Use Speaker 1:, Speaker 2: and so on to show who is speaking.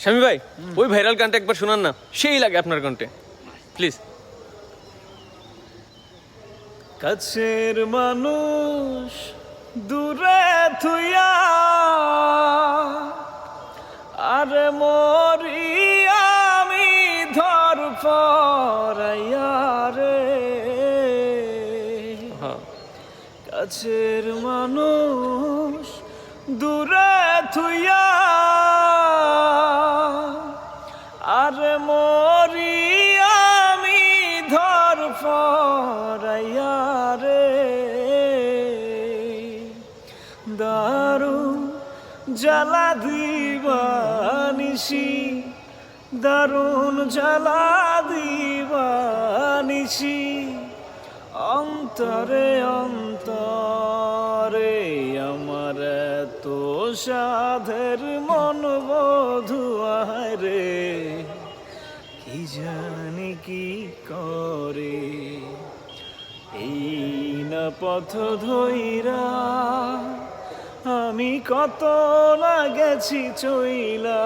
Speaker 1: শামী ভাই ওই ভাইরাল গানটা একবার শোনান না, সেই লাগে আপনার কণ্ঠে প্লিজ।
Speaker 2: কাছের মানুষ দূরে থুইয়া আরে মরি আমি ধর পরাইয়া রে, কাছের মানুষ দূরে থুইয়া আরে মরি আমি ধর পরাইয়া রে, দারুণ জ্বালা দিবানিসি, দারুণ জ্বালা দিবানিসি, অন্তরে অন্তরে আমার তো সাধের মন বধুয়ায় রে, কি জানি কি করে এই না পথ ধইরা আমি কত না গেছি চইলা।